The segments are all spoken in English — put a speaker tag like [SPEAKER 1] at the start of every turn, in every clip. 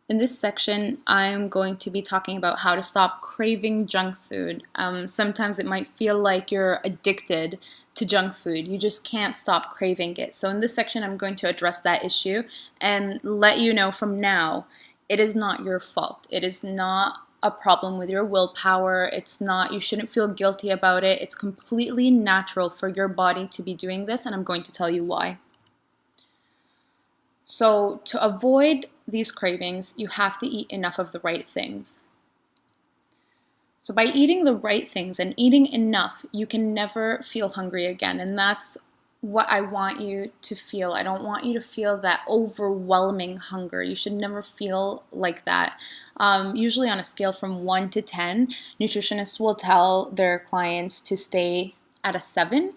[SPEAKER 1] In this section, I'm going to be talking about how to stop craving junk food. Sometimes it might feel like you're addicted to junk food. You just can't stop craving it. So in this section, I'm going to address that issue and let you know from now, it is not your fault. It is not a problem with your willpower. It's not, you shouldn't feel guilty about it. It's completely natural for your body to be doing this, and I'm going to tell you why. So to avoid these cravings, you have to eat enough of the right things. So by eating the right things and eating enough, you can never feel hungry again. And that's what I want you to feel. I don't want you to feel that overwhelming hunger. You should never feel like that. Usually on a scale from 1 to 10, nutritionists will tell their clients to stay at a 7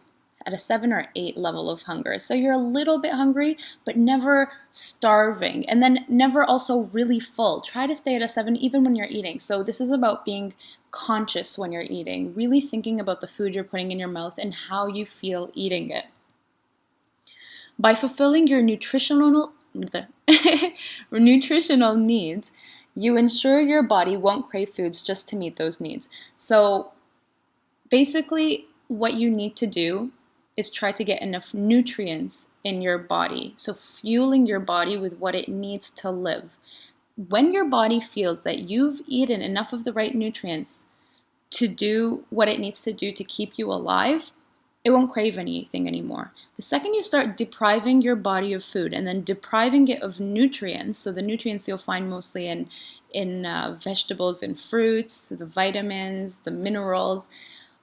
[SPEAKER 1] or 8 level of hunger. So you're a little bit hungry, but never starving, and then never also really full. Try to stay at a 7 even when you're eating. So this is about being conscious when you're eating, really thinking about the food you're putting in your mouth and how you feel eating it. By fulfilling your nutritional needs, you ensure your body won't crave foods just to meet those needs. So basically, what you need to do is try to get enough nutrients in your body. So fueling your body with what it needs to live. When your body feels that you've eaten enough of the right nutrients to do what it needs to do to keep you alive, it won't crave anything anymore. The second you start depriving your body of food and then depriving it of nutrients, so the nutrients you'll find mostly in vegetables and fruits, the vitamins, the minerals,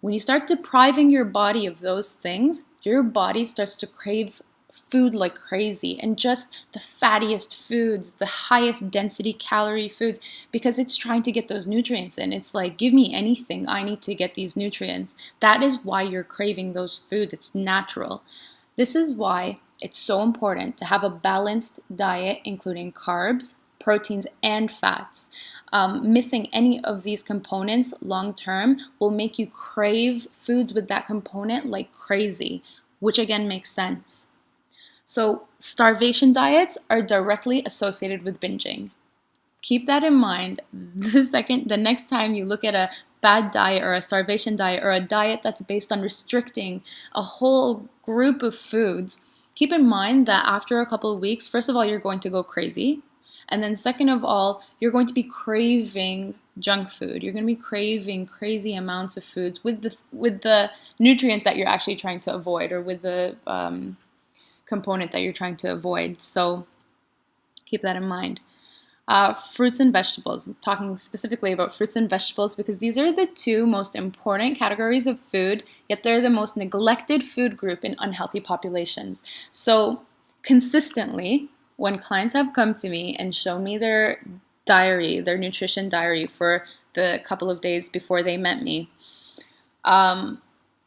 [SPEAKER 1] when you start depriving your body of those things, your body starts to crave food like crazy, and just the fattiest foods, the highest density calorie foods, because it's trying to get those nutrients in. It's like, give me anything, I need to get these nutrients. That is why you're craving those foods. It's natural. This is why it's so important to have a balanced diet, including carbs, proteins, and fats. Missing any of these components long term will make you crave foods with that component like crazy, which again makes sense. So starvation diets are directly associated with binging. Keep that in mind the next time you look at a fad diet or a starvation diet or a diet that's based on restricting a whole group of foods. Keep in mind that after a couple of weeks, first of all, you're going to go crazy. And then second of all, you're going to be craving junk food. You're going to be craving crazy amounts of foods with the nutrient that you're actually trying to avoid, or with the component that you're trying to avoid. So keep that in mind. Fruits and vegetables. I'm talking specifically about fruits and vegetables because these are the two most important categories of food, yet they're the most neglected food group in unhealthy populations. So consistently, when clients have come to me and shown me their diary, their nutrition diary for the couple of days before they met me,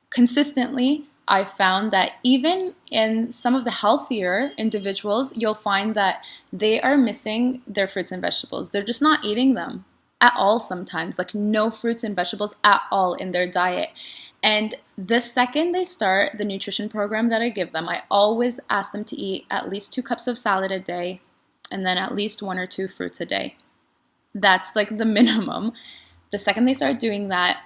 [SPEAKER 1] consistently, I found that even in some of the healthier individuals, you'll find that they are missing their fruits and vegetables. They're just not eating them at all sometimes, like no fruits and vegetables at all in their diet. And the second they start the nutrition program that I give them, I always ask them to eat at least 2 cups of salad a day and then at least 1 or 2 fruits a day. That's like the minimum. The second they start doing that,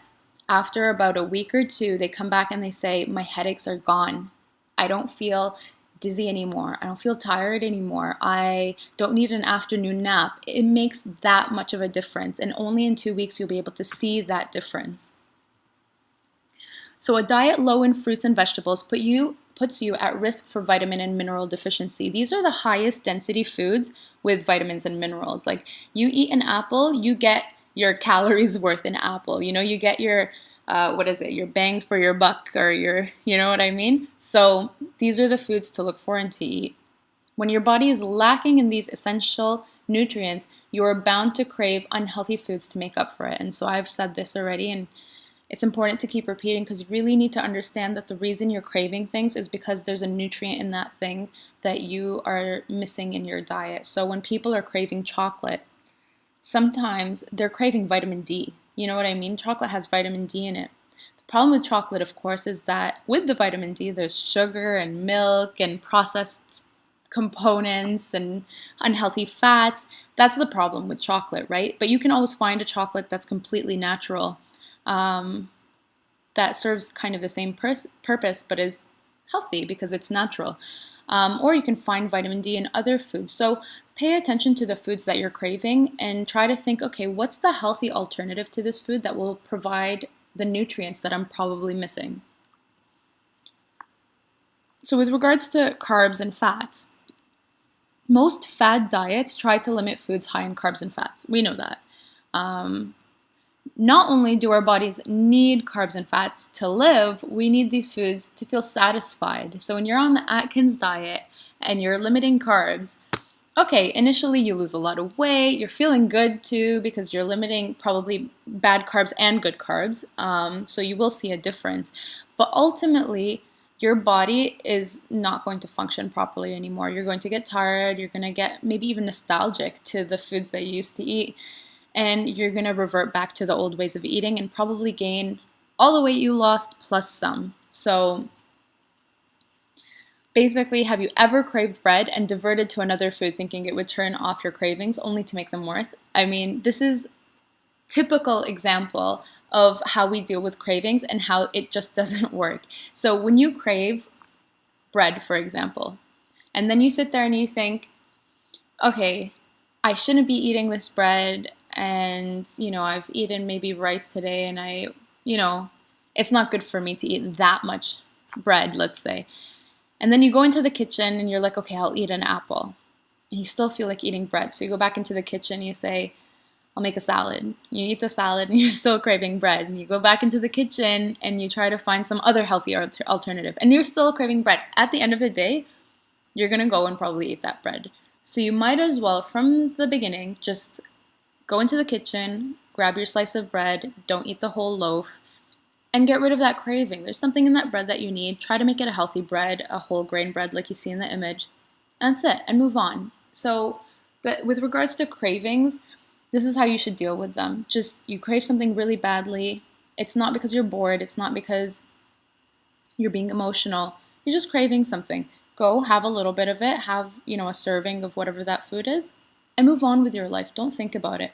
[SPEAKER 1] after about a week or 2, they come back and they say, my headaches are gone. I don't feel dizzy anymore. I don't feel tired anymore. I don't need an afternoon nap. It makes that much of a difference. And only in 2 weeks, you'll be able to see that difference. So a diet low in fruits and vegetables puts you at risk for vitamin and mineral deficiency. These are the highest density foods with vitamins and minerals. Like, you eat an apple, you get your calories worth an apple. You get your, your bang for your buck, or you know what I mean? So these are the foods to look for and to eat. When your body is lacking in these essential nutrients, you are bound to crave unhealthy foods to make up for it. And so I've said this already, and it's important to keep repeating because you really need to understand that the reason you're craving things is because there's a nutrient in that thing that you are missing in your diet. So when people are craving chocolate, sometimes they're craving vitamin D. You know what I mean? Chocolate has vitamin D in it. The problem with chocolate, of course, is that with the vitamin D, there's sugar and milk and processed components and unhealthy fats. That's the problem with chocolate, right? But you can always find a chocolate that's completely natural, that serves kind of the same purpose but is healthy because it's natural. Or you can find vitamin D in other foods. So pay attention to the foods that you're craving and try to think, okay, what's the healthy alternative to this food that will provide the nutrients that I'm probably missing? So with regards to carbs and fats, most fad diets try to limit foods high in carbs and fats. We know that. Not only do our bodies need carbs and fats to live, we need these foods to feel satisfied. So when you're on the Atkins diet and you're limiting carbs, okay, initially you lose a lot of weight, you're feeling good too because you're limiting probably bad carbs and good carbs, so you will see a difference. But ultimately, your body is not going to function properly anymore. You're going to get tired, you're going to get maybe even nostalgic to the foods that you used to eat, and you're going to revert back to the old ways of eating and probably gain all the weight you lost plus some. So basically, have you ever craved bread and diverted to another food thinking it would turn off your cravings only to make them worse? I mean, this is typical example of how we deal with cravings and how it just doesn't work. So when you crave bread, for example, and then you sit there and you think, okay, I shouldn't be eating this bread, and I've eaten maybe rice today, and it's not good for me to eat that much bread, let's say. And then you go into the kitchen and you're like, okay, I'll eat an apple. And you still feel like eating bread. So you go back into the kitchen and you say, I'll make a salad. You eat the salad and you're still craving bread. And you go back into the kitchen and you try to find some other healthy alternative. And you're still craving bread. At the end of the day, you're going to go and probably eat that bread. So you might as well, from the beginning, just go into the kitchen, grab your slice of bread, don't eat the whole loaf, and get rid of that craving. There's something in that bread that you need. Try to make it a healthy bread, a whole grain bread like you see in the image. And that's it, and move on. So, but with regards to cravings, this is how you should deal with them. Just, you crave something really badly. It's not because you're bored. It's not because you're being emotional. You're just craving something. Go have a little bit of it. Have, a serving of whatever that food is, and move on with your life. Don't think about it.